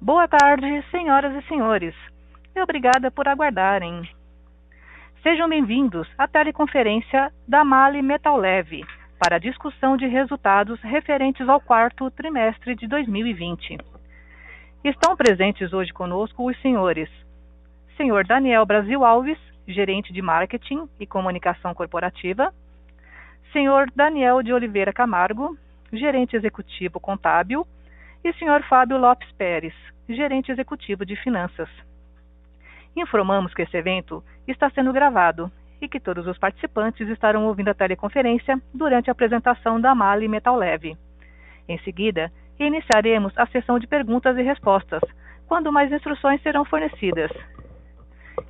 Boa tarde, senhoras e senhores, e obrigada por aguardarem. Sejam bem-vindos à teleconferência da MAHLE Metal Leve para a discussão de resultados referentes ao quarto trimestre de 2020. Estão presentes hoje conosco os senhores Senhor Daniel Brasil Alves, gerente de Marketing e Comunicação Corporativa, Senhor Daniel de Oliveira Camargo, gerente executivo contábil, e Sr. Fábio Lopes Pérez, gerente executivo de finanças. Informamos que esse evento está sendo gravado e que todos os participantes estarão ouvindo a teleconferência durante a apresentação da MAHLE Metal Leve. Em seguida, iniciaremos a sessão de perguntas e respostas, quando mais instruções serão fornecidas.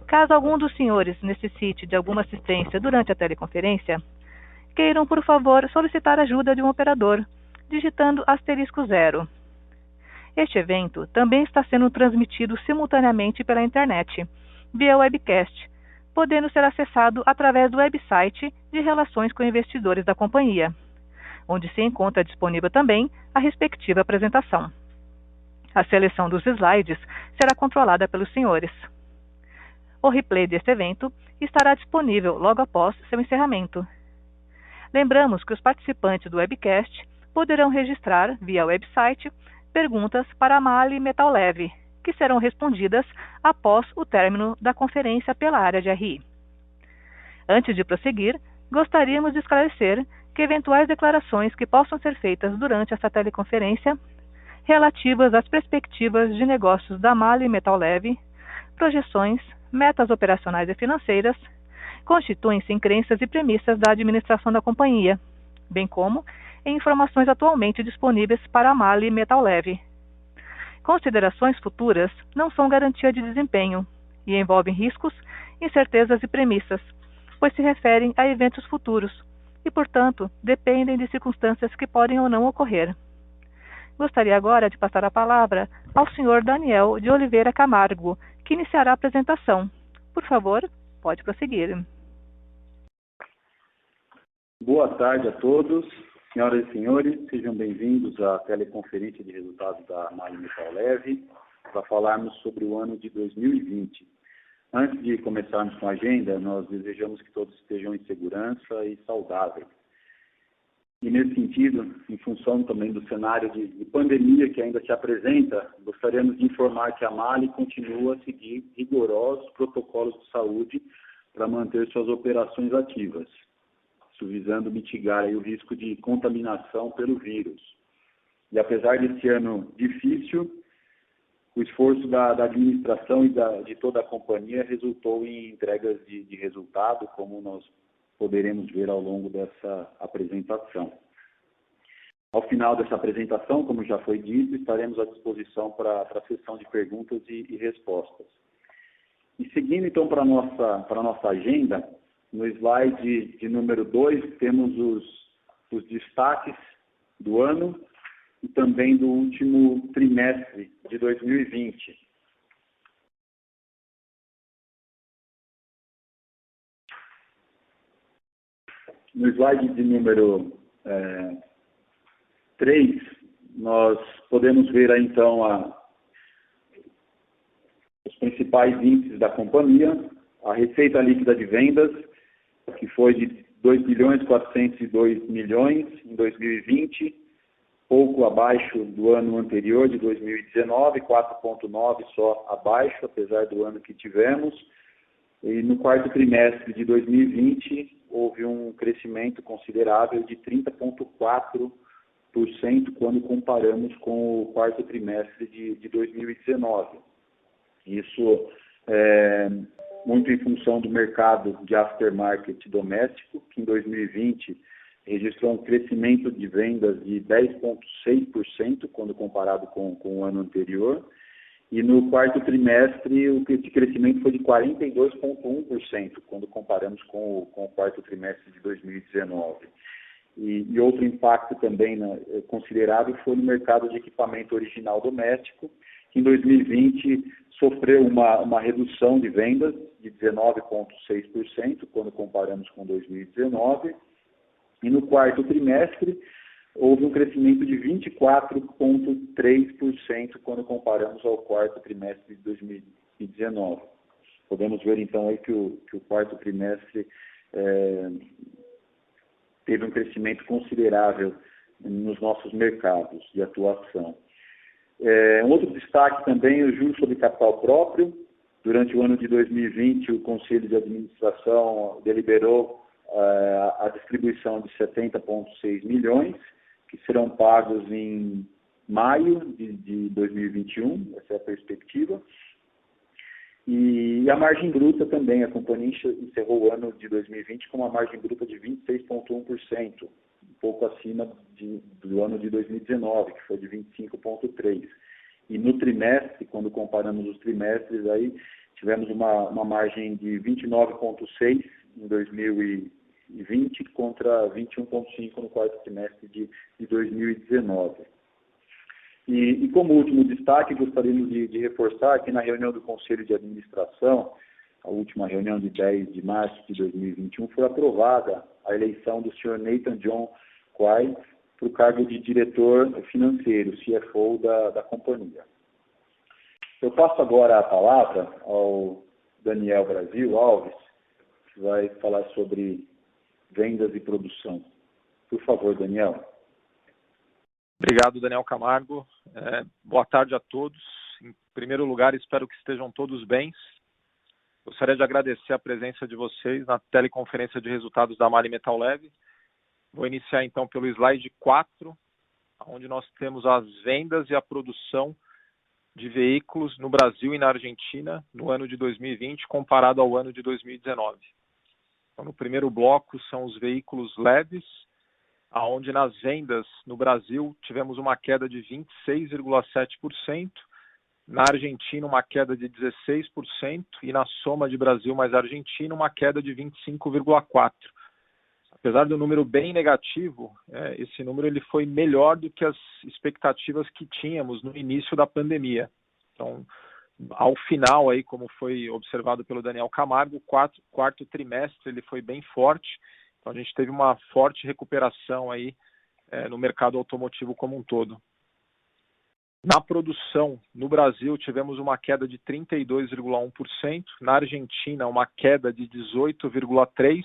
Caso algum dos senhores necessite de alguma assistência durante a teleconferência, queiram, por favor, solicitar a ajuda de um operador, digitando *0. Este evento também está sendo transmitido simultaneamente pela internet, via webcast, podendo ser acessado através do website de Relações com Investidores da companhia, onde se encontra disponível também a respectiva apresentação. A seleção dos slides será controlada pelos senhores. O replay deste evento estará disponível logo após seu encerramento. Lembramos que os participantes do webcast poderão registrar, via website, perguntas para a MAHLE Metal Leve, que serão respondidas após o término da conferência pela área de RI. Antes de prosseguir, gostaríamos de esclarecer que eventuais declarações que possam ser feitas durante esta teleconferência, relativas às perspectivas de negócios da MAHLE Metal Leve, projeções, metas operacionais e financeiras, constituem-se em crenças e premissas da administração da companhia, bem como em informações atualmente disponíveis para a MAHLE Metal Leve. Considerações futuras não são garantia de desempenho e envolvem riscos, incertezas e premissas, pois se referem a eventos futuros e, portanto, dependem de circunstâncias que podem ou não ocorrer. Gostaria agora de passar a palavra ao Sr. Daniel de Oliveira Camargo, que iniciará a apresentação. Por favor, pode prosseguir. Boa tarde a todos. Senhoras e senhores, sejam bem-vindos à teleconferência de resultados da MAHLE Metal Leve para falarmos sobre o ano de 2020. Antes de começarmos com a agenda, nós desejamos que todos estejam em segurança e saudáveis. E nesse sentido, em função também do cenário de pandemia que ainda se apresenta, gostaríamos de informar que a MAHLE continua a seguir rigorosos protocolos de saúde para manter suas operações ativas, visando mitigar aí o risco de contaminação pelo vírus. E apesar desse ano difícil, o esforço da administração e de toda a companhia resultou em entregas de resultado, como nós poderemos ver ao longo dessa apresentação. Ao final dessa apresentação, como já foi dito, estaremos à disposição para a sessão de perguntas e respostas. E seguindo então para a nossa agenda, no slide de número 2, temos os destaques do ano e também do último trimestre de 2020. No slide de número 3, nós podemos ver aí, então os principais índices da companhia, a receita líquida de vendas, que foi de 2.402 milhões em 2020, pouco abaixo do ano anterior, de 2019, 4,9 só abaixo, apesar do ano que tivemos. E no quarto trimestre de 2020, houve um crescimento considerável de 30,4% quando comparamos com o quarto trimestre de 2019. Isso muito em função do mercado de aftermarket doméstico, que em 2020 registrou um crescimento de vendas de 10,6% quando comparado com o ano anterior. E no quarto trimestre, esse crescimento foi de 42,1% quando comparamos com o quarto trimestre de 2019. E outro impacto também considerável foi no mercado de equipamento original doméstico, que em 2020 sofreu uma redução de vendas de 19,6% quando comparamos com 2019. E no quarto trimestre, houve um crescimento de 24,3% quando comparamos ao quarto trimestre de 2019. Podemos ver, então, aí que o quarto trimestre teve um crescimento considerável nos nossos mercados de atuação. Um outro destaque também é o juros sobre capital próprio. Durante o ano de 2020, o Conselho de Administração deliberou a distribuição de 70,6 milhões, que serão pagos em maio de 2021, essa é a perspectiva. E a margem bruta também, a companhia encerrou o ano de 2020 com uma margem bruta de 26,1%, um pouco acima do ano de 2019, que foi de 25,3%. E no trimestre, quando comparamos os trimestres, aí tivemos uma margem de 29,6% em 2020 contra 21,5% no quarto trimestre de 2019. E como último destaque, gostaríamos de reforçar que na reunião do Conselho de Administração, a última reunião de 10 de março de 2021, foi aprovada a eleição do senhor Nathan John Quay para o cargo de diretor financeiro, CFO da companhia. Eu passo agora a palavra ao Daniel Brasil Alves, que vai falar sobre vendas e produção. Por favor, Daniel. Obrigado, Daniel Camargo. Boa tarde a todos. Em primeiro lugar, espero que estejam todos bem. Gostaria de agradecer a presença de vocês na teleconferência de resultados da MAHLE Metal Leve. Vou iniciar então pelo slide 4, onde nós temos as vendas e a produção de veículos no Brasil e na Argentina no ano de 2020 comparado ao ano de 2019. Então, no primeiro bloco são os veículos leves, onde nas vendas no Brasil tivemos uma queda de 26,7%, na Argentina uma queda de 16% e na soma de Brasil mais Argentina uma queda de 25,4%. Apesar do número bem negativo, esse número ele foi melhor do que as expectativas que tínhamos no início da pandemia. Então, ao final, aí, como foi observado pelo Daniel Camargo, o quarto trimestre ele foi bem forte. Então, a gente teve uma forte recuperação aí, no mercado automotivo como um todo. Na produção, no Brasil, tivemos uma queda de 32,1%, na Argentina uma queda de 18,3%,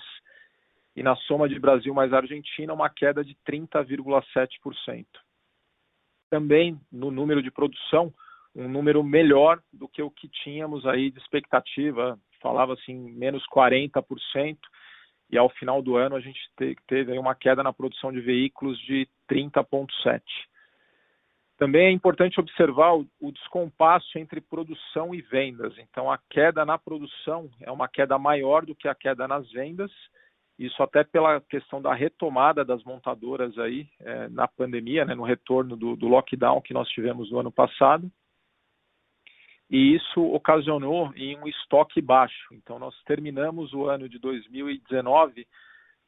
e na soma de Brasil mais Argentina, uma queda de 30,7%. Também no número de produção, um número melhor do que o que tínhamos aí de expectativa, falava assim, menos 40%, e ao final do ano a gente teve aí uma queda na produção de veículos de 30,7%. Também é importante observar o descompasso entre produção e vendas. Então, a queda na produção é uma queda maior do que a queda nas vendas, isso até pela questão da retomada das montadoras aí na pandemia, no retorno do lockdown que nós tivemos no ano passado. E isso ocasionou em um estoque baixo. Então, nós terminamos o ano de 2019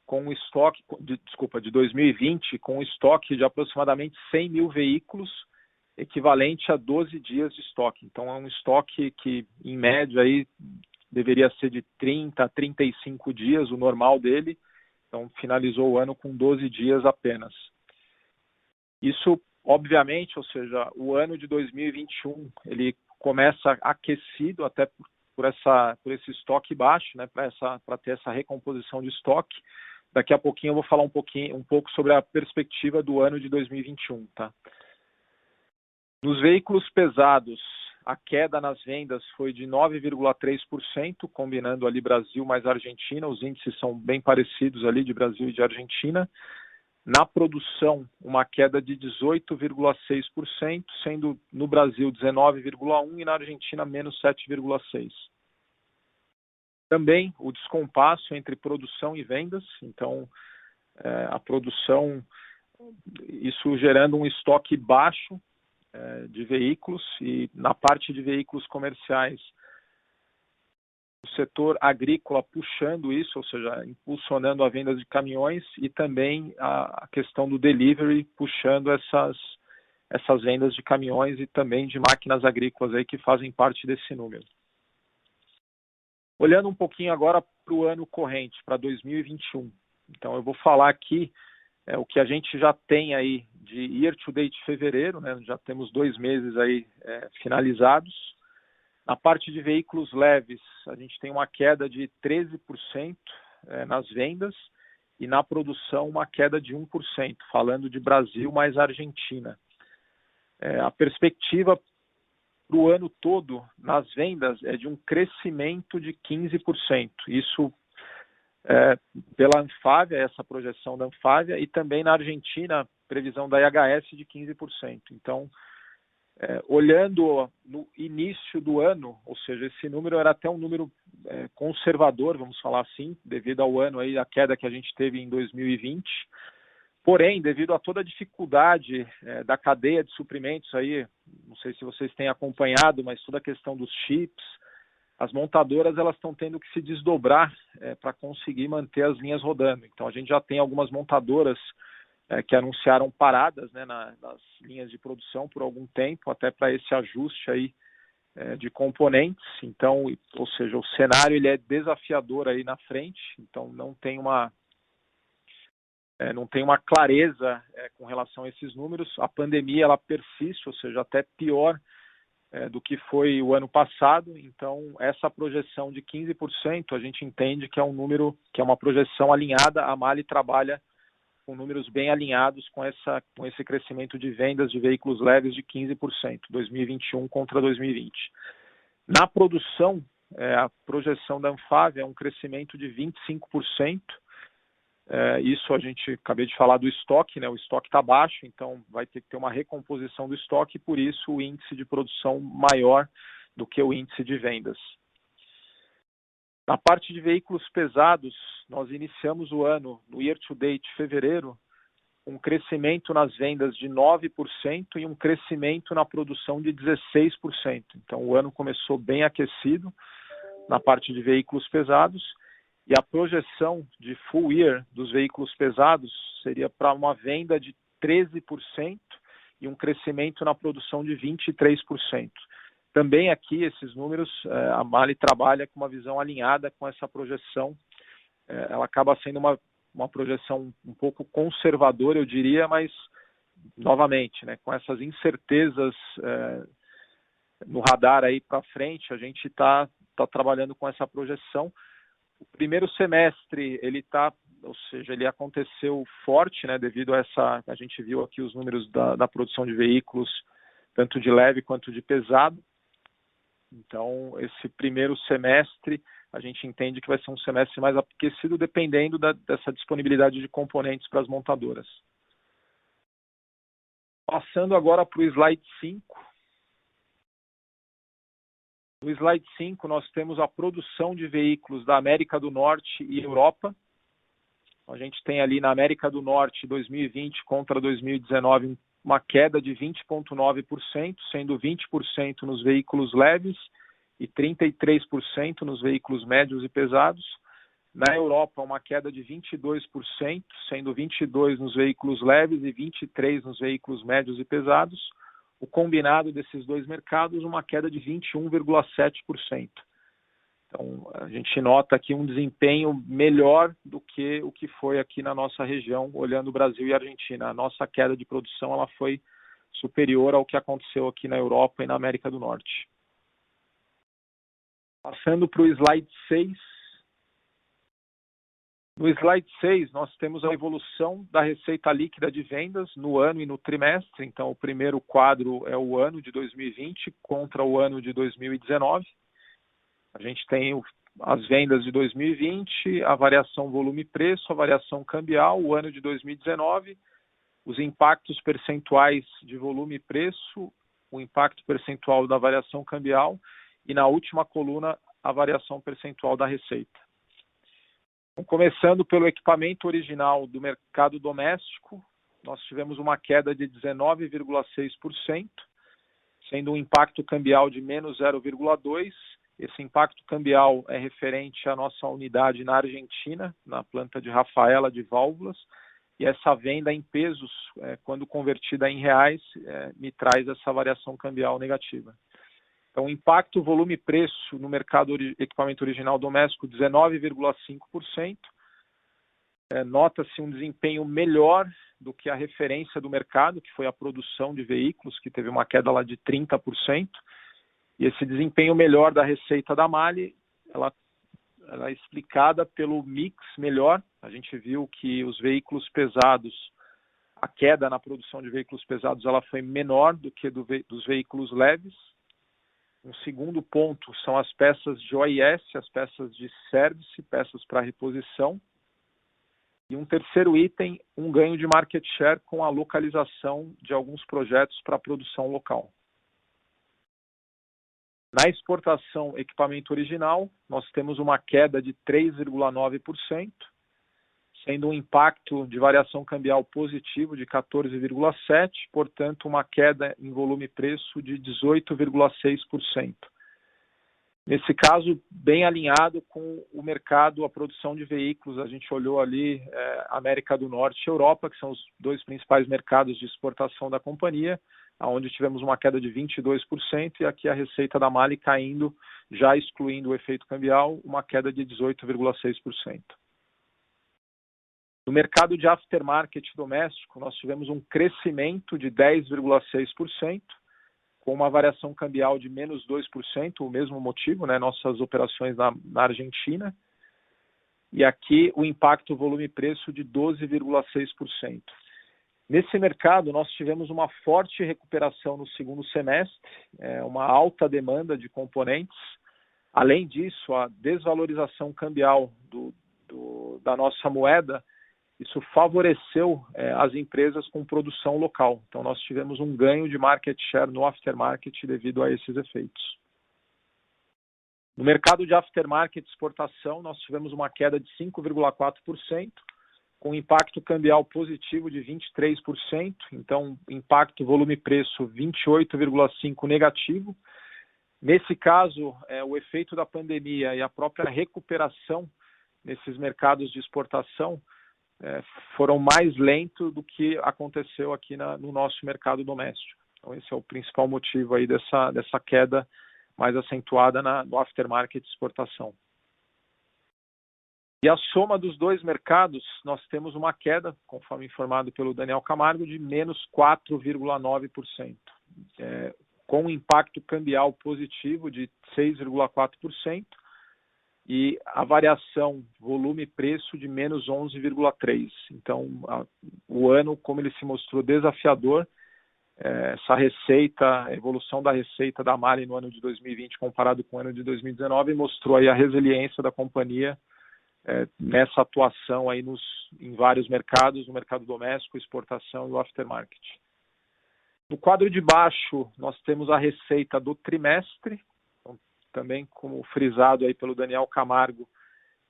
com um estoque, de 2020, com um estoque de aproximadamente 100 mil veículos, equivalente a 12 dias de estoque. Então, é um estoque que, em média, aí, deveria ser de 30 a 35 dias, o normal dele. Então, finalizou o ano com 12 dias apenas. Isso, obviamente, ou seja, o ano de 2021, ele começa aquecido até por esse estoque baixo, para ter essa recomposição de estoque. Daqui a pouquinho eu vou falar um pouco sobre a perspectiva do ano de 2021, tá? Nos veículos pesados, a queda nas vendas foi de 9,3%, combinando ali Brasil mais Argentina. Os índices são bem parecidos ali de Brasil e de Argentina. Na produção, uma queda de 18,6%, sendo no Brasil 19,1% e na Argentina menos 7,6%. Também o descompasso entre produção e vendas. Então, a produção, isso gerando um estoque baixo de veículos, e na parte de veículos comerciais, o setor agrícola puxando isso, ou seja, impulsionando a venda de caminhões, e também a questão do delivery puxando essas vendas de caminhões e também de máquinas agrícolas aí que fazem parte desse número. Olhando um pouquinho agora para o ano corrente, para 2021. Então, eu vou falar aqui o que a gente já tem aí de year to date fevereiro, né? Já temos 2 meses aí finalizados. Na parte de veículos leves, a gente tem uma queda de 13% nas vendas e na produção uma queda de 1%, falando de Brasil mais Argentina. A perspectiva para o ano todo nas vendas é de um crescimento de 15%. Isso pela Anfavea, essa projeção da Anfavea, e também na Argentina, previsão da IHS de 15%. Então, olhando no início do ano, ou seja, esse número era até um número conservador, vamos falar assim, devido ao ano aí, a queda que a gente teve em 2020. Porém, devido a toda a dificuldade da cadeia de suprimentos aí, não sei se vocês têm acompanhado, mas toda a questão dos chips, as montadoras elas estão tendo que se desdobrar para conseguir manter as linhas rodando. Então, a gente já tem algumas montadoras que anunciaram paradas, né, nas linhas de produção por algum tempo, até para esse ajuste aí de componentes. Então, ou seja, o cenário ele é desafiador aí na frente, então não tem uma clareza com relação a esses números. A pandemia ela persiste, ou seja, até pior do que foi o ano passado. Então, essa projeção de 15%, a gente entende que é um número, que é uma projeção alinhada. A MAHLE trabalha com números bem alinhados com esse crescimento de vendas de veículos leves de 15%, 2021 contra 2020. Na produção, a projeção da Anfavea é um crescimento de 25%. Isso a gente, acabei de falar do estoque, né? O estoque está baixo, então vai ter que ter uma recomposição do estoque, e por isso o índice de produção maior do que o índice de vendas. Na parte de veículos pesados, nós iniciamos o ano, no year to date, fevereiro, um crescimento nas vendas de 9% e um crescimento na produção de 16%. Então o ano começou bem aquecido na parte de veículos pesados, e a projeção de full year dos veículos pesados seria para uma venda de 13% e um crescimento na produção de 23%. Também aqui, esses números, a MAHLE trabalha com uma visão alinhada com essa projeção. Ela acaba sendo uma projeção um pouco conservadora, eu diria, mas, novamente, né, com essas incertezas no radar aí para frente, a gente está trabalhando com essa projeção. O primeiro semestre, ou seja, ele aconteceu forte, né, devido a a gente viu aqui os números da produção de veículos, tanto de leve quanto de pesado. Então, esse primeiro semestre, a gente entende que vai ser um semestre mais aquecido, dependendo dessa disponibilidade de componentes para as montadoras. Passando agora para o slide 5. No slide 5, nós temos a produção de veículos da América do Norte e Europa. A gente tem ali na América do Norte, 2020 contra 2019, uma queda de 20,9%, sendo 20% nos veículos leves e 33% nos veículos médios e pesados. Na Europa, uma queda de 22%, sendo 22% nos veículos leves e 23% nos veículos médios e pesados. O combinado desses dois mercados, uma queda de 21,7%. Então, a gente nota aqui um desempenho melhor do que o que foi aqui na nossa região, olhando Brasil e Argentina. A nossa queda de produção ela foi superior ao que aconteceu aqui na Europa e na América do Norte. Passando para o slide 6. No slide 6, nós temos a evolução da receita líquida de vendas no ano e no trimestre. Então, o primeiro quadro é o ano de 2020 contra o ano de 2019. A gente tem as vendas de 2020, a variação volume-preço, a variação cambial, o ano de 2019, os impactos percentuais de volume e preço, o impacto percentual da variação cambial e, na última coluna, a variação percentual da receita. Então, começando pelo equipamento original do mercado doméstico, nós tivemos uma queda de 19,6%, sendo um impacto cambial de menos 0,2%. Esse impacto cambial é referente à nossa unidade na Argentina, na planta de Rafaela de válvulas, e essa venda em pesos, quando convertida em reais, me traz essa variação cambial negativa. Então, impacto volume-preço no mercado equipamento original doméstico, 19,5%, nota-se um desempenho melhor do que a referência do mercado, que foi a produção de veículos, que teve uma queda lá de 30%. E esse desempenho melhor da receita da MAHLE, ela é explicada pelo mix melhor. A gente viu que os veículos pesados, a queda na produção de veículos pesados, ela foi menor do que dos veículos leves. Um segundo ponto são as peças de OIS, as peças de service, peças para reposição. E um terceiro item, um ganho de market share com a localização de alguns projetos para produção local. Na exportação equipamento original, nós temos uma queda de 3,9%, sendo um impacto de variação cambial positivo de 14,7%, portanto, uma queda em volume e preço de 18,6%. Nesse caso, bem alinhado com o mercado, a produção de veículos, a gente olhou ali América do Norte e Europa, que são os dois principais mercados de exportação da companhia, onde tivemos uma queda de 22%, e aqui a receita da MAHLE caindo, já excluindo o efeito cambial, uma queda de 18,6%. No mercado de aftermarket doméstico, nós tivemos um crescimento de 10,6%, com uma variação cambial de menos 2%, o mesmo motivo, nossas operações na Argentina. E aqui o impacto volume e preço de 12,6%. Nesse mercado, nós tivemos uma forte recuperação no segundo semestre, uma alta demanda de componentes. Além disso, a desvalorização cambial da nossa moeda, isso favoreceu as empresas com produção local. Então, nós tivemos um ganho de market share no aftermarket devido a esses efeitos. No mercado de aftermarket exportação, nós tivemos uma queda de 5,4%, com impacto cambial positivo de 23%, então impacto volume-preço 28,5% negativo. Nesse caso, o efeito da pandemia e a própria recuperação nesses mercados de exportação foram mais lentos do que aconteceu aqui no nosso mercado doméstico. Então esse é o principal motivo aí dessa queda mais acentuada no aftermarket exportação. E a soma dos dois mercados, nós temos uma queda, conforme informado pelo Daniel Camargo, de menos 4,9%, com um impacto cambial positivo de 6,4%, e a variação volume e preço de menos 11,3%. Então, o ano, como ele se mostrou desafiador, essa receita, a evolução da receita da MAHLE no ano de 2020 comparado com o ano de 2019, mostrou aí a resiliência da companhia nessa atuação aí em vários mercados, no mercado doméstico, exportação e o aftermarket. No quadro de baixo, nós temos a receita do trimestre, também como frisado aí pelo Daniel Camargo,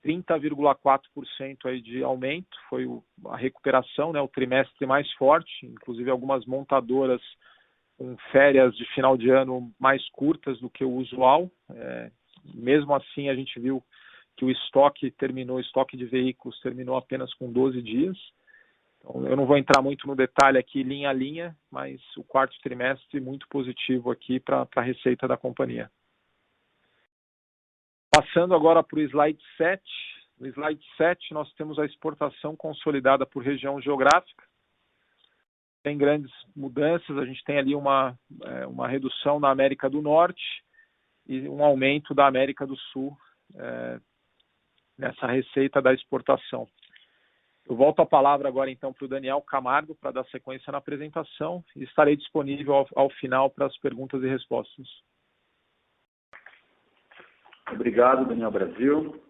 30,4% aí de aumento, foi a recuperação, o trimestre mais forte, inclusive algumas montadoras com férias de final de ano mais curtas do que o usual. Mesmo assim, a gente viu que o estoque de veículos terminou apenas com 12 dias. Então, eu não vou entrar muito no detalhe aqui, linha a linha, mas o quarto trimestre muito positivo aqui para a receita da companhia. Passando agora para o slide 7. No slide 7, nós temos a exportação consolidada por região geográfica. Tem grandes mudanças, a gente tem ali uma redução na América do Norte e um aumento da América do Sul nessa receita da exportação. Eu volto a palavra agora então para o Daniel Camargo para dar sequência na apresentação e estarei disponível ao final para as perguntas e respostas. Obrigado, Daniel Brasil.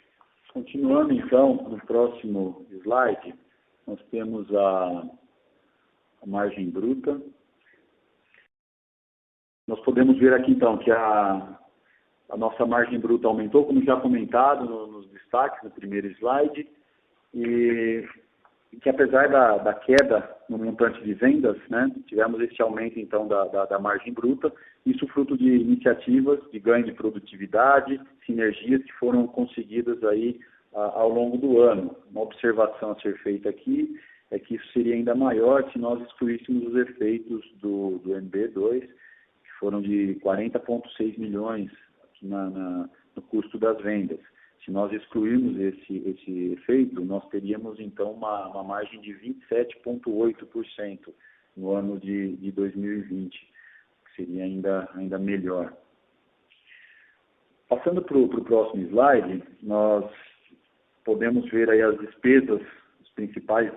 Continuando, então, no próximo slide, nós temos a margem bruta. Nós podemos ver aqui, então, que a nossa margem bruta aumentou, como já comentado nos destaques no primeiro slide, e que apesar da queda no montante de vendas, tivemos esse aumento, então, da margem bruta, isso fruto de iniciativas de ganho de produtividade, sinergias que foram conseguidas aí ao longo do ano. Uma observação a ser feita aqui é que isso seria ainda maior se nós excluíssemos os efeitos do MB2, que foram de 40,6 milhões aqui no custo das vendas. Se nós excluirmos esse efeito, nós teríamos, então, uma margem de 27,8% no ano de 2020, que seria ainda melhor. Passando para o próximo slide, nós podemos ver aí as despesas principais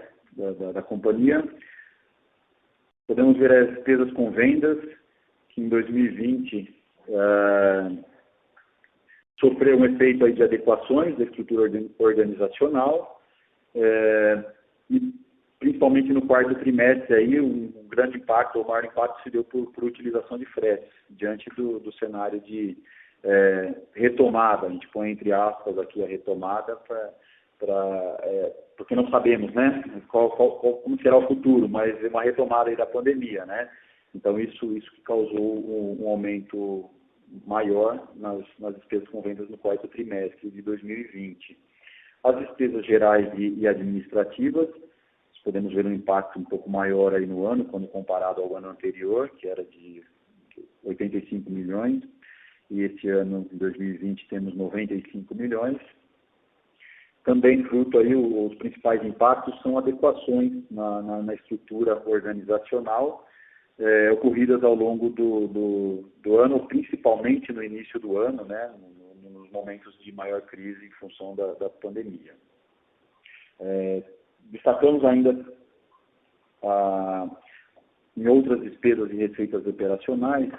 da companhia. Podemos ver as despesas com vendas, que em 2020 sofreu um efeito aí de adequações da estrutura organizacional, e principalmente no quarto trimestre, aí, um grande impacto, ou maior impacto se deu por utilização de fretes, diante do cenário de retomada. A gente põe entre aspas aqui a retomada, porque não sabemos, né, como será o futuro, mas é uma retomada aí da pandemia, né? Então, isso que causou um aumento maior nas despesas com vendas no quarto trimestre de 2020. As despesas gerais e administrativas, podemos ver um impacto um pouco maior aí no ano, quando comparado ao ano anterior, que era de 85 milhões, e esse ano, em 2020, temos 95 milhões. Também fruto aí, os principais impactos são adequações na estrutura organizacional, ocorridas ao longo do ano, principalmente no início do ano, né, nos momentos de maior crise em função da pandemia. Destacamos ainda em outras despesas e receitas operacionais,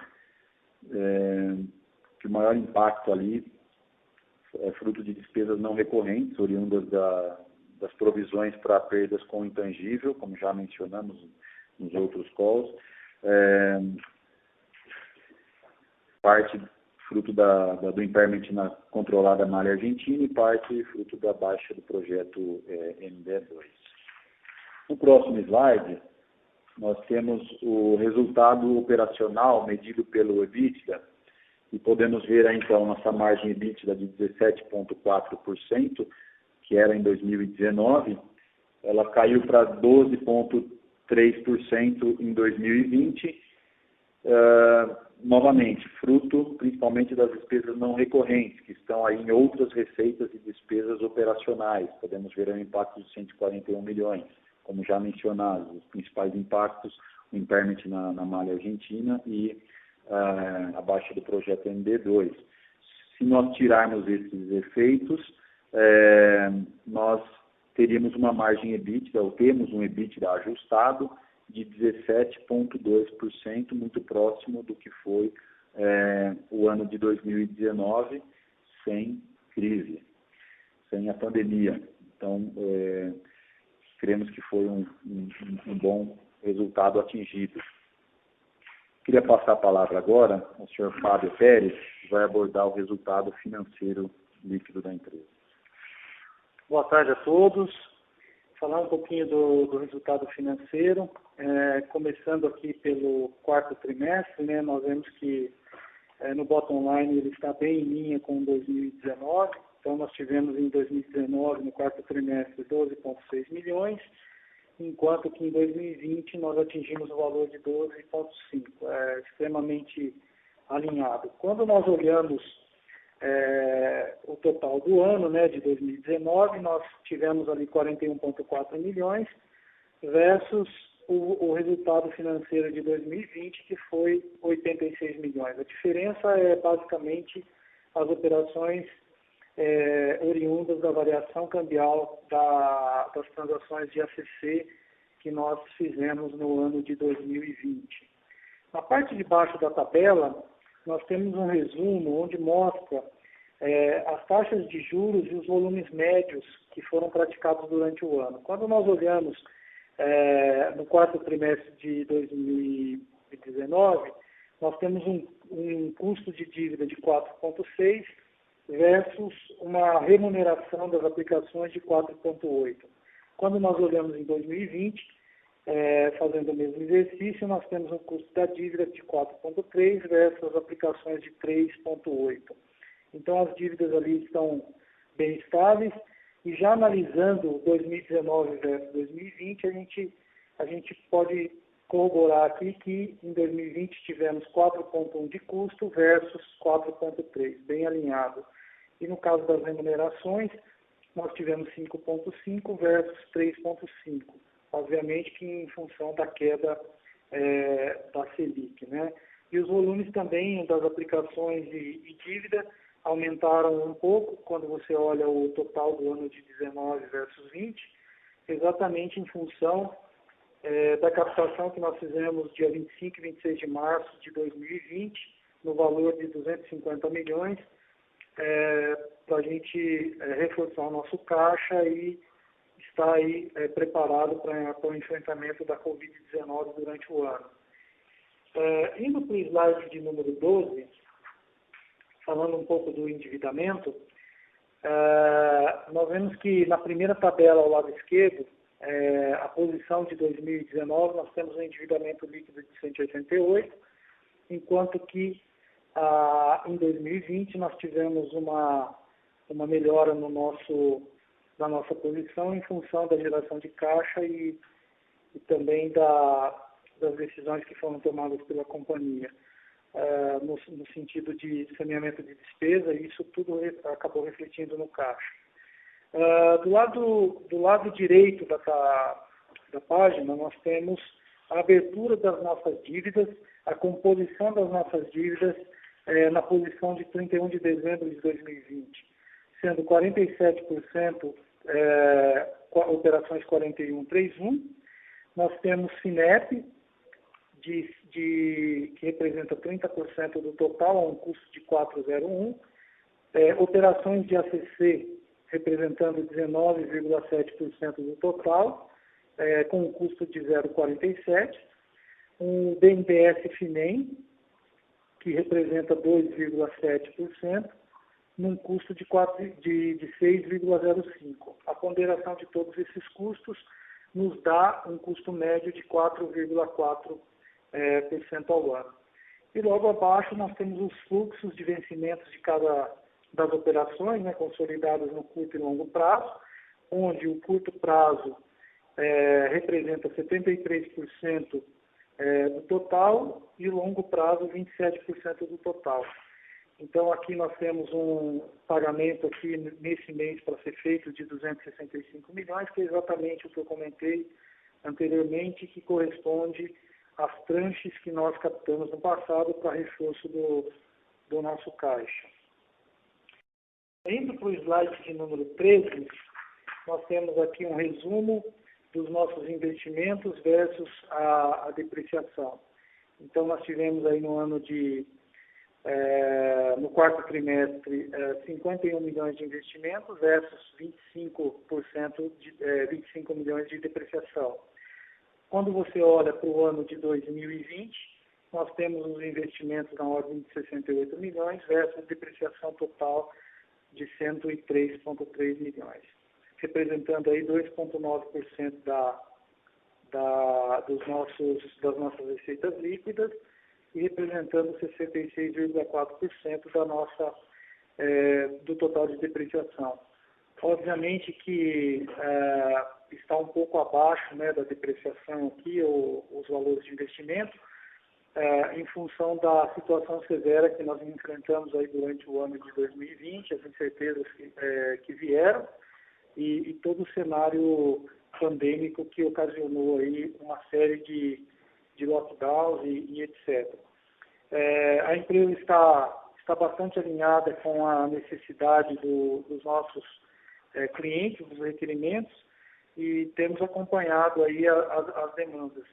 que o maior impacto ali é fruto de despesas não recorrentes, oriundas das provisões para perdas com intangível, como já mencionamos nos outros calls, parte fruto do impairment na controlada Malha Argentina e parte fruto da baixa do projeto MD2. No próximo slide, nós temos o resultado operacional medido pelo EBITDA, e podemos ver aí, então, nossa margem EBITDA de 17,4%, que era em 2019, ela caiu para 12,3% em 2020, novamente, fruto principalmente das despesas não recorrentes, que estão aí em outras receitas e despesas operacionais. Podemos ver o impacto de 141 milhões. Como já mencionado, os principais impactos, o impairment na Malha Argentina e a baixa do projeto MD2. Se nós tirarmos esses efeitos, nós teríamos uma margem EBITDA, ou temos um EBITDA ajustado de 17,2%, muito próximo do que foi o ano de 2019, sem crise, sem a pandemia. Então, cremos que foi um bom resultado atingido. Queria passar a palavra agora ao senhor Fábio Pérez, que vai abordar o resultado financeiro líquido da empresa. Boa tarde a todos. Falar um pouquinho do resultado financeiro, começando aqui pelo quarto trimestre, né, nós vemos que no bottom line ele está bem em linha com 2019, então nós tivemos em 2019, no quarto trimestre, 12,6 milhões, enquanto que em 2020 nós atingimos o valor de 12,5, extremamente alinhado. Quando nós olhamos o total do ano, né, de 2019, nós tivemos ali 41,4 milhões versus o resultado financeiro de 2020, que foi 86 milhões. A diferença é basicamente as operações oriundas da variação cambial das transações de ACC que nós fizemos no ano de 2020. Na parte de baixo da tabela, nós temos um resumo onde mostra as taxas de juros e os volumes médios que foram praticados durante o ano. Quando nós olhamos no quarto trimestre de 2019, nós temos um custo de dívida de 4,6 versus uma remuneração das aplicações de 4,8. Quando nós olhamos em 2020, fazendo o mesmo exercício, nós temos um custo da dívida de 4,3 versus as aplicações de 3,8. Então, as dívidas ali estão bem estáveis. E já analisando 2019 versus 2020, a gente pode corroborar aqui que em 2020 tivemos 4,1 de custo versus 4,3, bem alinhado. E no caso das remunerações, nós tivemos 5,5 versus 3,5. Obviamente que em função da queda da Selic, né? E os volumes também das aplicações e dívida aumentaram um pouco quando você olha o total do ano de 19 versus 20, exatamente em função da captação que nós fizemos dia 25 e 26 de março de 2020, no valor de 250 milhões, para a gente reforçar o nosso caixa e estar aí preparado para o enfrentamento da Covid-19 durante o ano. Indo para o slide de número 12, falando um pouco do endividamento, nós vemos que na primeira tabela ao lado esquerdo, a posição de 2019, nós temos um endividamento líquido de 188, enquanto que em 2020 nós tivemos uma melhora na nossa posição em função da geração de caixa e também das decisões que foram tomadas pela companhia. No sentido de saneamento de despesa, e isso tudo acabou refletindo no caixa. Do lado direito da página, nós temos a abertura das nossas dívidas, a composição das nossas dívidas na posição de 31 de dezembro de 2020, sendo 47% operações 4131. Nós temos FINEP, que representa 30% do total, a um custo de 401. Operações de ACC, representando 19,7% do total, com um custo de 0,47. Um BNDES FINEM, que representa 2,7%, num custo de 6,05%. A ponderação de todos esses custos nos dá um custo médio de 4,4% ao ano. E logo abaixo nós temos os fluxos de vencimentos de cada das operações, né, consolidadas no curto e longo prazo, onde o curto prazo representa 73% do total e o longo prazo 27% do total. Então aqui nós temos um pagamento aqui nesse mês para ser feito de 265 milhões, que é exatamente o que eu comentei anteriormente, que corresponde às tranches que nós captamos no passado para reforço do nosso caixa. Indo para o slide de número 13, nós temos aqui um resumo dos nossos investimentos versus a depreciação. Então, nós tivemos aí no quarto trimestre, 51 milhões de investimentos versus 25 milhões de depreciação. Quando você olha para o ano de 2020, nós temos os investimentos na ordem de 68 milhões versus depreciação total de 103,3 milhões, representando aí 2,9% das nossas receitas líquidas e representando 66,4% do total de depreciação. Obviamente que está um pouco abaixo, né, da depreciação aqui, os valores de investimento, em função da situação severa que nós enfrentamos aí durante o ano de 2020, as incertezas que vieram e todo o cenário pandêmico que ocasionou aí uma série de lockdowns e etc. A empresa está bastante alinhada com a necessidade dos nossos clientes, dos requerimentos, e temos acompanhado aí as demandas.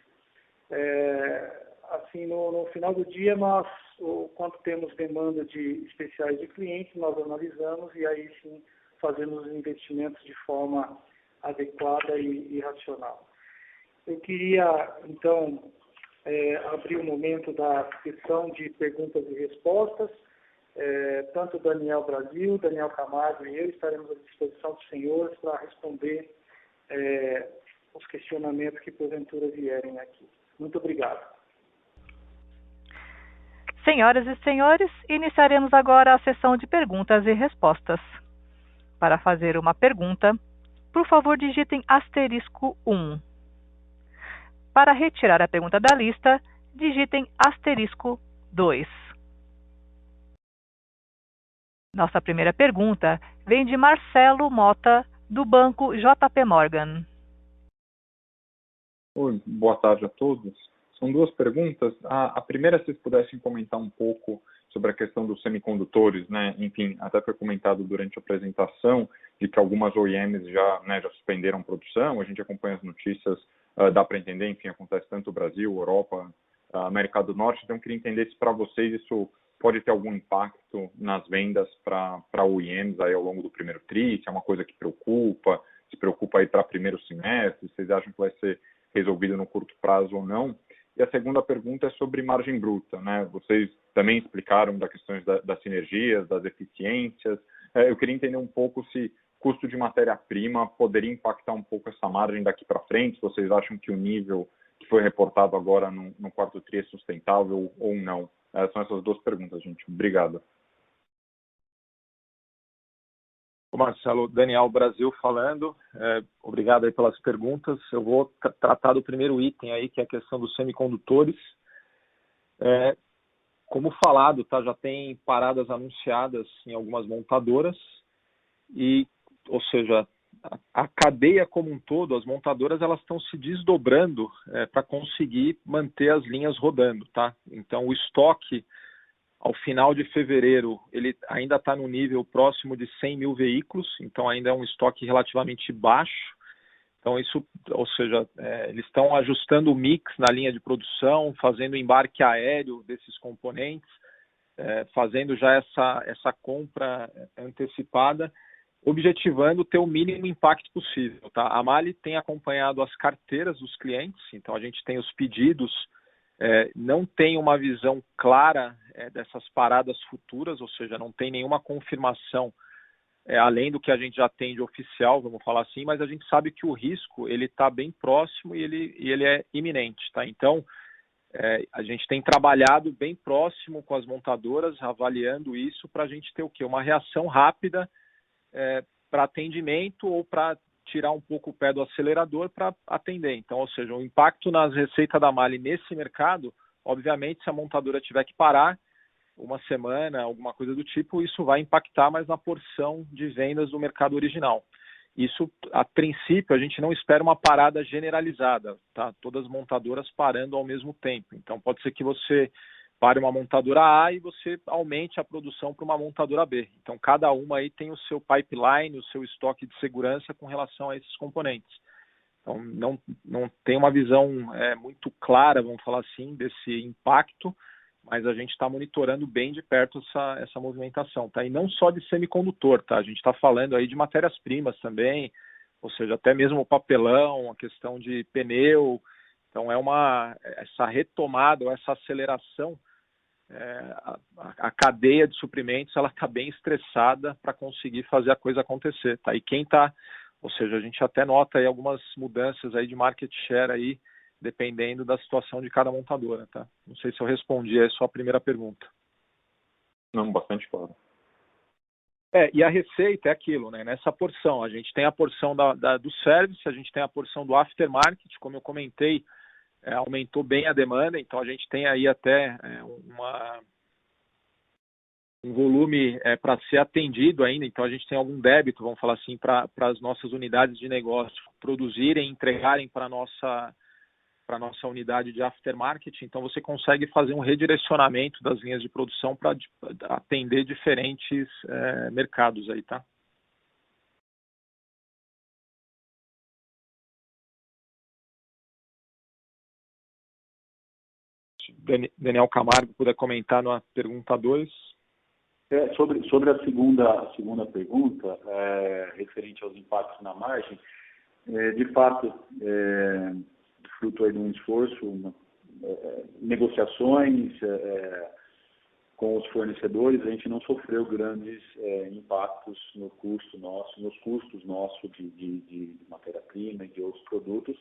Assim, no final do dia, quando temos demanda especiais de clientes, nós analisamos e aí sim fazemos os investimentos de forma adequada e racional. Eu queria, então, abrir o momento da sessão de perguntas e respostas. Tanto o Daniel Brasil, Daniel Camargo e eu estaremos à disposição dos senhores para responder os questionamentos que porventura vierem aqui. Muito obrigado. Senhoras e senhores, iniciaremos agora a sessão de perguntas e respostas. Para fazer uma pergunta, por favor digitem *1. Para retirar a pergunta da lista, digitem *2. Nossa primeira pergunta vem de Marcelo Mota, do Banco JP Morgan. Oi, boa tarde a todos. São duas perguntas. A primeira, se vocês pudessem comentar um pouco sobre a questão dos semicondutores, né? Enfim, até foi comentado durante a apresentação de que algumas OEMs já suspenderam produção. A gente acompanha as notícias, dá para entender, enfim, acontece tanto no Brasil, Europa, América do Norte. Então, eu queria entender se para vocês isso pode ter algum impacto nas vendas para OEMs aí ao longo do primeiro tri, se é uma coisa que se preocupa aí para primeiro semestre, vocês acham que vai ser resolvido no curto prazo ou não. E a segunda pergunta é sobre margem bruta, né? Vocês também explicaram das questões das sinergias, das eficiências. Eu queria entender um pouco se custo de matéria-prima poderia impactar um pouco essa margem daqui para frente, se vocês acham que o nível que foi reportado agora no quarto tri é sustentável ou não. São essas duas perguntas, gente. Obrigado. Marcelo, Daniel Brasil falando. Obrigado aí pelas perguntas. Eu vou tratar do primeiro item aí, que é a questão dos semicondutores. Como falado, tá, já tem paradas anunciadas em algumas montadoras ou seja, a cadeia como um todo, as montadoras elas estão se desdobrando para conseguir manter as linhas rodando, tá? Então o estoque ao final de fevereiro, ele ainda está no nível próximo de 100 mil veículos, então ainda é um estoque relativamente baixo. Então isso, ou seja, eles estão ajustando o mix na linha de produção, fazendo embarque aéreo desses componentes, fazendo já essa compra antecipada, objetivando ter o mínimo impacto possível. Tá? A MAHLE tem acompanhado as carteiras dos clientes, então a gente tem os pedidos, não tem uma visão clara dessas paradas futuras, ou seja, não tem nenhuma confirmação além do que a gente já tem de oficial, vamos falar assim, mas a gente sabe que o risco ele está bem próximo e ele é iminente. Tá? Então, a gente tem trabalhado bem próximo com as montadoras, avaliando isso para a gente ter o quê? Uma reação rápida para atendimento ou para tirar um pouco o pé do acelerador para atender. Então, ou seja, o impacto nas receitas da MAHLE nesse mercado, obviamente, se a montadora tiver que parar uma semana, alguma coisa do tipo, isso vai impactar mais na porção de vendas do mercado original. Isso, a princípio, a gente não espera uma parada generalizada, tá? Todas as montadoras parando ao mesmo tempo. Então, pode ser que você pare uma montadora A e você aumente a produção para uma montadora B. Então, cada uma aí tem o seu pipeline, o seu estoque de segurança com relação a esses componentes. Então, não tem uma visão muito clara, vamos falar assim, desse impacto, mas a gente está monitorando bem de perto essa movimentação. Tá? E não só de semicondutor, tá? A gente está falando aí de matérias-primas também, ou seja, até mesmo o papelão, a questão de pneu. Então, essa retomada, ou essa aceleração, a cadeia de suprimentos ela está bem estressada para conseguir fazer a coisa acontecer, tá? E quem está, ou seja, a gente até nota aí algumas mudanças aí de market share aí, dependendo da situação de cada montadora, tá? Não sei se eu respondi a sua primeira pergunta. Não, bastante claro. E a receita é aquilo, né? Nessa porção, a gente tem a porção do service, a gente tem a porção do aftermarket, como eu comentei, aumentou bem a demanda, então a gente tem aí até um volume para ser atendido ainda, então a gente tem algum débito, vamos falar assim, para as nossas unidades de negócio produzirem e entregarem para a nossa unidade de aftermarket, então você consegue fazer um redirecionamento das linhas de produção para atender diferentes mercados aí, tá? Daniel Camargo, puder comentar na pergunta 2. Sobre a segunda pergunta, referente aos impactos na margem, de fato, fruto aí de um esforço, negociações com os fornecedores, a gente não sofreu grandes impactos nos custos nossos de matéria-prima e de outros produtos,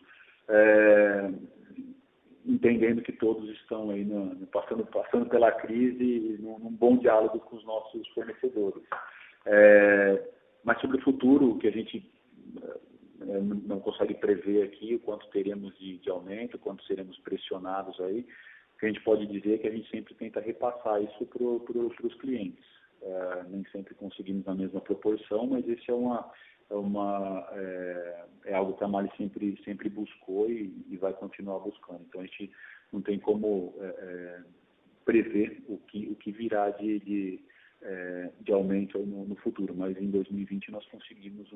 entendendo que todos estão aí passando pela crise num bom diálogo com os nossos fornecedores. Mas sobre o futuro, o que a gente não consegue prever aqui, o quanto teremos de aumento, o quanto seremos pressionados aí, o que a gente pode dizer é que a gente sempre tenta repassar isso para os clientes. nem sempre conseguimos na mesma proporção, mas esse é algo que a Mali sempre buscou e vai continuar buscando. Então a gente não tem como prever o que virá de aumento no futuro, mas em 2020 nós conseguimos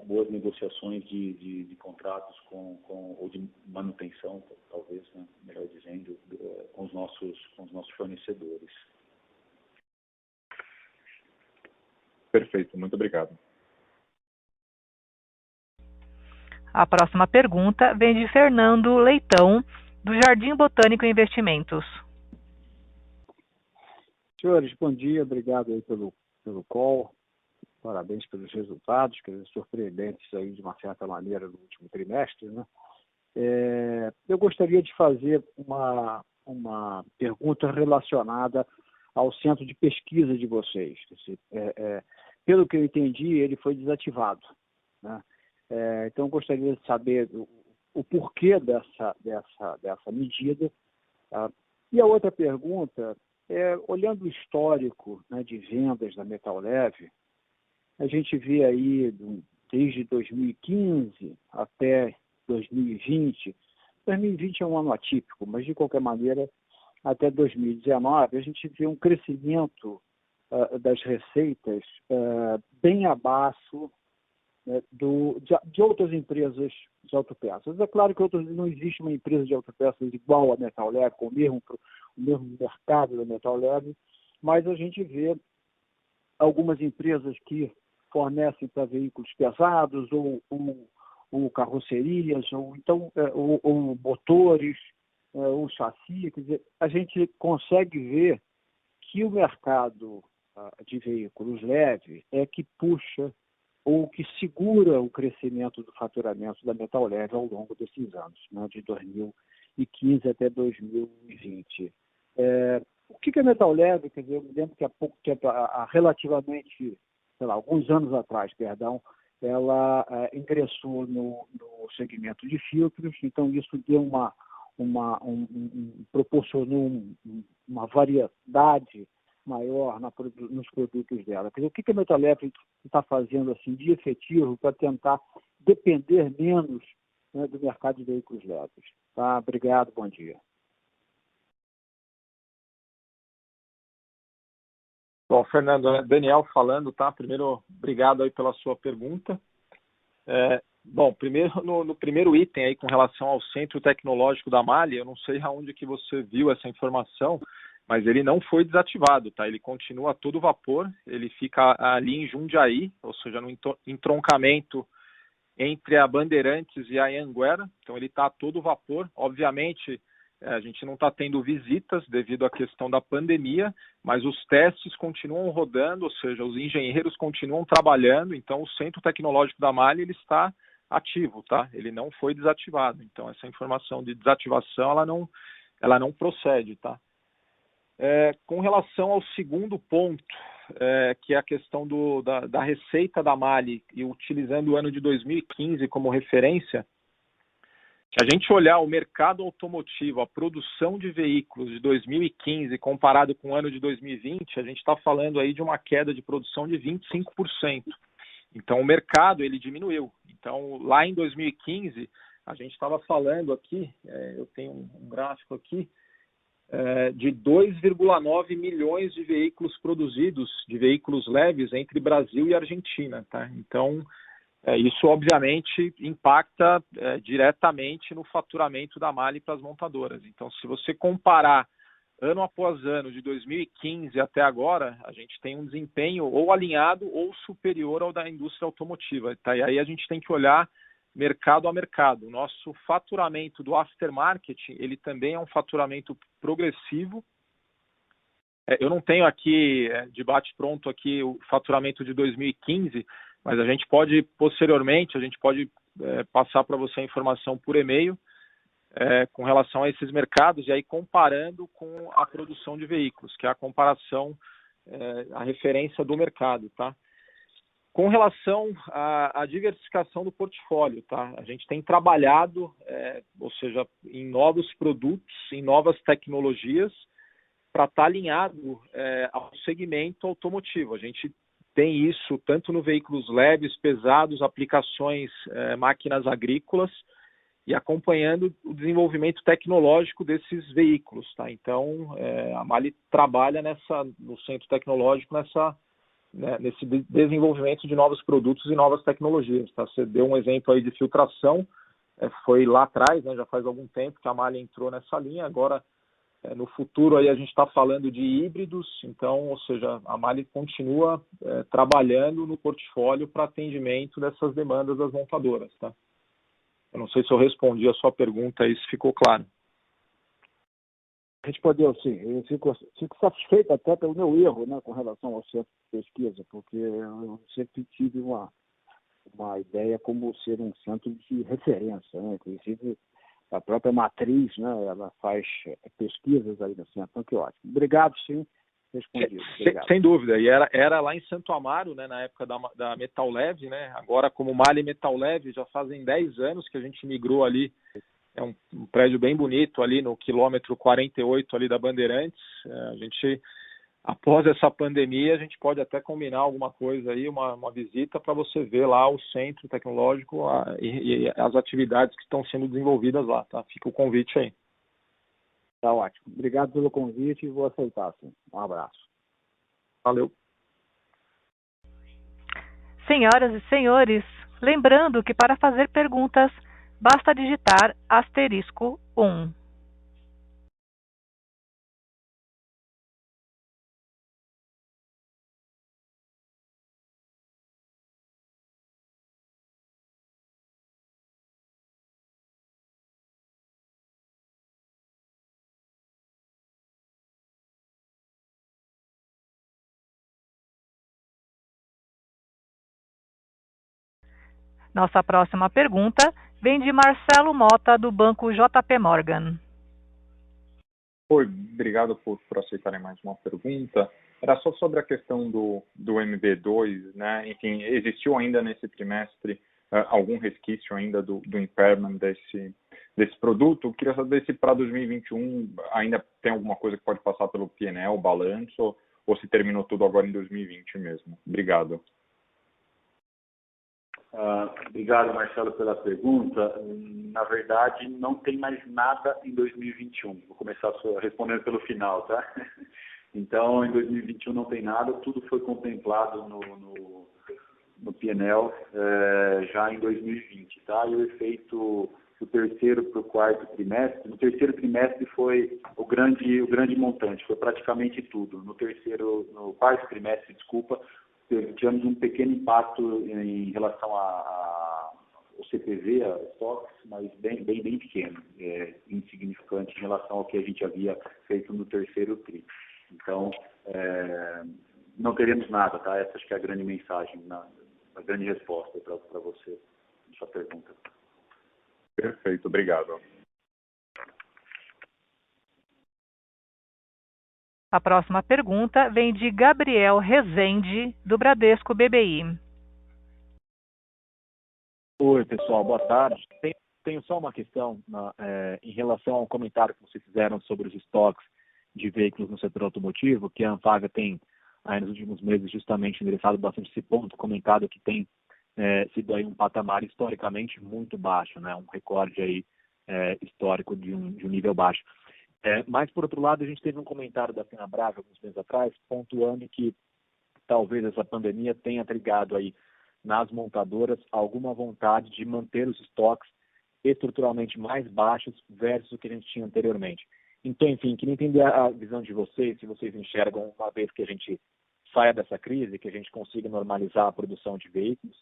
boas negociações de contratos ou de manutenção, talvez, né, melhor dizendo, com os nossos fornecedores. Perfeito, muito obrigado. A próxima pergunta vem de Fernando Leitão, do Jardim Botânico Investimentos. Senhores, bom dia, obrigado aí pelo call, parabéns pelos resultados, que surpreendentes aí de uma certa maneira no último trimestre, né? Eu gostaria de fazer uma pergunta relacionada ao centro de pesquisa de vocês. Pelo que eu entendi, ele foi desativado, né? Então, eu gostaria de saber o porquê dessa medida. Tá? E a outra pergunta olhando o histórico, né, de vendas da Metal Leve, a gente vê aí desde 2015 até 2020. 2020 é um ano atípico, mas de qualquer maneira, até 2019, a gente vê um crescimento das receitas bem abaixo de outras empresas de autopeças. É claro que não existe uma empresa de autopeças igual a Metal Leve, com o mesmo mercado da Metal Leve, mas a gente vê algumas empresas que fornecem para veículos pesados ou carrocerias, ou motores, ou chassi. Quer dizer, a gente consegue ver que o mercado de veículos leves é que puxa ou que segura o crescimento do faturamento da Metal Leve ao longo desses anos, né, de 2015 até 2020. O que é Metal Leve? Quer dizer, eu me lembro que há pouco tempo, relativamente, alguns anos atrás, ela ingressou no segmento de filtros, então isso deu proporcionou uma variedade maior nos produtos dela. Quer dizer, o que a Metal Leve está fazendo assim, de efetivo para tentar depender menos, né, do mercado de veículos leves? Tá? Obrigado, bom dia. Bom, Fernando, Daniel falando, tá? Primeiro, obrigado aí pela sua pergunta. Bom, primeiro, no primeiro item aí com relação ao Centro Tecnológico da Mali, eu não sei aonde que você viu essa informação, mas ele não foi desativado, tá? Ele continua a todo vapor, ele fica ali em Jundiaí, ou seja, no entroncamento entre a Bandeirantes e a Anhanguera, então ele está a todo vapor. Obviamente, a gente não está tendo visitas devido à questão da pandemia, mas os testes continuam rodando, ou seja, os engenheiros continuam trabalhando, então o Centro Tecnológico da Mali ele está ativo, tá? Ele não foi desativado, então essa informação de desativação ela não procede, tá? Com relação ao segundo ponto, que é a questão da receita da Mali, e utilizando o ano de 2015 como referência, se a gente olhar o mercado automotivo, a produção de veículos de 2015 comparado com o ano de 2020, a gente está falando aí de uma queda de produção de 25%. Então, o mercado ele diminuiu. Então, lá em 2015, a gente estava falando aqui, eu tenho um gráfico aqui, de 2,9 milhões de veículos produzidos, de veículos leves, entre Brasil e Argentina. Tá? Então, isso obviamente impacta diretamente no faturamento da Mali para as montadoras. Então, se você comparar ano após ano, de 2015 até agora, a gente tem um desempenho ou alinhado ou superior ao da indústria automotiva. Tá? E aí a gente tem que olhar mercado a mercado. O nosso faturamento do aftermarket, ele também é um faturamento progressivo. Eu não tenho aqui, de bate-pronto, aqui o faturamento de 2015, mas a gente pode, posteriormente, passar para você a informação por e-mail com relação a esses mercados, e aí comparando com a produção de veículos, que é a comparação, a referência do mercado, tá? Com relação à diversificação do portfólio, tá? A gente tem trabalhado, ou seja, em novos produtos, em novas tecnologias, para estar alinhado ao segmento automotivo. A gente tem isso tanto no veículos leves, pesados, aplicações, máquinas agrícolas, e acompanhando o desenvolvimento tecnológico desses veículos, tá? Então, a MAHLE trabalha no centro tecnológico nesse desenvolvimento de novos produtos e novas tecnologias, tá? Você deu um exemplo aí de filtração, foi lá atrás, né, já faz algum tempo que a MAHLE entrou nessa linha. Agora, no futuro aí a gente está falando de híbridos, então, ou seja, a MAHLE continua trabalhando no portfólio para atendimento dessas demandas das montadoras, tá? Eu não sei se eu respondi a sua pergunta aí, se ficou claro. Respondeu sim. Eu fico satisfeito até pelo meu erro, né, com relação ao centro de pesquisa, porque eu sempre tive uma ideia como ser um centro de referência, né? Inclusive a própria matriz, né, ela faz pesquisas aí no centro. Então, que ótimo. Obrigado, sim. Respondido. Sem dúvida. E era lá em Santo Amaro, né, na época da Metal Leve, né? Agora, como MAHLE Metal Leve, já fazem 10 anos que a gente migrou ali. É um prédio bem bonito ali no quilômetro 48 ali da Bandeirantes. A gente, após essa pandemia, a gente pode até combinar alguma coisa aí, uma visita para você ver lá o centro tecnológico e as atividades que estão sendo desenvolvidas lá, tá? Fica o convite aí. Tá ótimo. Obrigado pelo convite e vou aceitar, sim. Um abraço. Valeu. Senhoras e senhores, lembrando que para fazer perguntas, basta digitar *1. Nossa próxima pergunta vem de Marcelo Mota, do Banco JP Morgan. Oi, obrigado por aceitarem mais uma pergunta. Era só sobre a questão do MB2, né? Enfim, existiu ainda nesse trimestre algum resquício ainda do impairment desse produto? Eu queria saber se para 2021 ainda tem alguma coisa que pode passar pelo P&L, balanço, ou se terminou tudo agora em 2020 mesmo. Obrigado. Obrigado, Marcelo, pela pergunta. Na verdade, não tem mais nada em 2021. Vou começar respondendo pelo final, tá? Então, em 2021 não tem nada, tudo foi contemplado no P&L já em 2020, tá? E o efeito do terceiro para o quarto trimestre, no terceiro trimestre foi o grande montante, foi praticamente tudo. No quarto trimestre, desculpa, tivemos um pequeno impacto em relação ao CPV, a estoques, mas bem pequeno, insignificante em relação ao que a gente havia feito no terceiro tri. Então, não teremos nada, tá? Essa acho que é a grande mensagem, a grande resposta para você, sua pergunta. Perfeito, obrigado. A próxima pergunta vem de Gabriel Rezende, do Bradesco BBI. Oi, pessoal, boa tarde. Tenho só uma questão em relação ao comentário que vocês fizeram sobre os estoques de veículos no setor automotivo, que a Anfavea tem, aí nos últimos meses, justamente endereçado bastante esse ponto, comentado que tem sido aí um patamar historicamente muito baixo, né? Um recorde aí histórico de um nível baixo. Mas, por outro lado, a gente teve um comentário da Fenabrave alguns meses atrás, pontuando que talvez essa pandemia tenha trigado aí nas montadoras alguma vontade de manter os estoques estruturalmente mais baixos versus o que a gente tinha anteriormente. Então, enfim, queria entender a visão de vocês, se vocês enxergam, uma vez que a gente saia dessa crise, que a gente consiga normalizar a produção de veículos,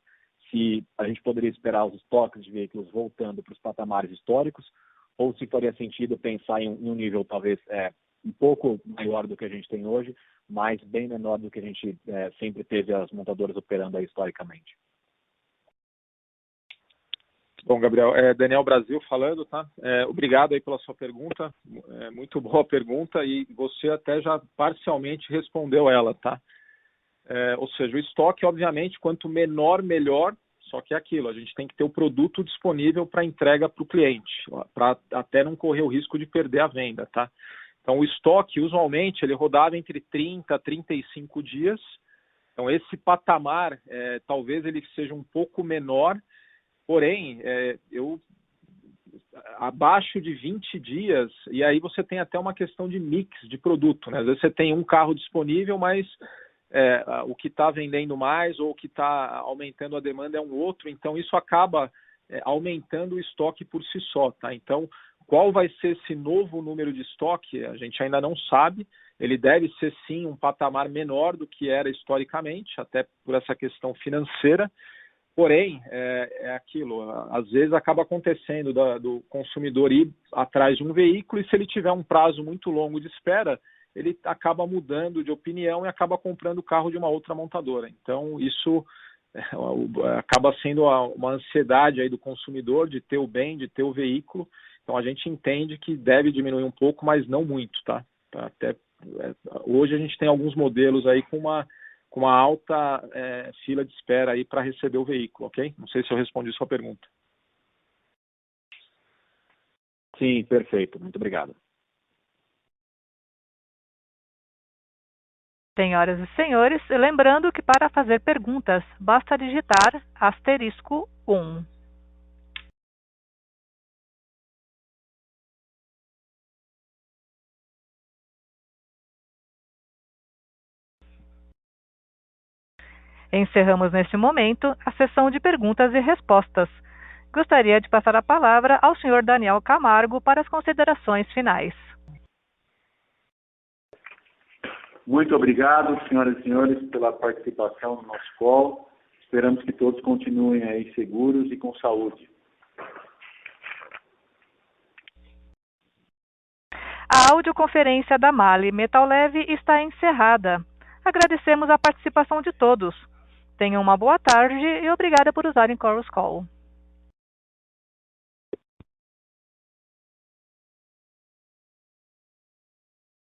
se a gente poderia esperar os estoques de veículos voltando para os patamares históricos, ou se faria sentido pensar em um nível talvez um pouco maior do que a gente tem hoje, mas bem menor do que a gente sempre teve as montadoras operando aí historicamente. Bom, Gabriel, Daniel Brasil falando, tá? Obrigado aí pela sua pergunta, muito boa pergunta, e você até já parcialmente respondeu ela, tá? Ou seja, o estoque, obviamente, quanto menor, melhor, só que é aquilo, a gente tem que ter o produto disponível para entrega para o cliente, para até não correr o risco de perder a venda, tá? Então, o estoque, usualmente, ele rodava entre 30 a 35 dias. Então, esse patamar, talvez ele seja um pouco menor, porém, abaixo de 20 dias, e aí você tem até uma questão de mix de produto, né? Às vezes você tem um carro disponível, mas o que está vendendo mais ou o que está aumentando a demanda é um outro, então isso acaba aumentando o estoque por si só, tá? Então, qual vai ser esse novo número de estoque? A gente ainda não sabe. Ele deve ser, sim, um patamar menor do que era historicamente, até por essa questão financeira. Porém, é aquilo, às vezes acaba acontecendo do consumidor ir atrás de um veículo e se ele tiver um prazo muito longo de espera, ele acaba mudando de opinião e acaba comprando o carro de uma outra montadora. Então, isso acaba sendo uma ansiedade aí do consumidor de ter o bem, de ter o veículo. Então, a gente entende que deve diminuir um pouco, mas não muito, tá? Até hoje a gente tem alguns modelos aí com uma alta fila de espera aí para receber o veículo, ok? Não sei se eu respondi sua pergunta. Sim, perfeito. Muito obrigado. Senhoras e senhores, lembrando que para fazer perguntas, basta digitar *1. Encerramos neste momento a sessão de perguntas e respostas. Gostaria de passar a palavra ao senhor Daniel Camargo para as considerações finais. Muito obrigado, senhoras e senhores, pela participação no nosso call. Esperamos que todos continuem aí seguros e com saúde. A audioconferência da MAHLE Metal Leve está encerrada. Agradecemos a participação de todos. Tenham uma boa tarde e obrigada por usarem Chorus Call.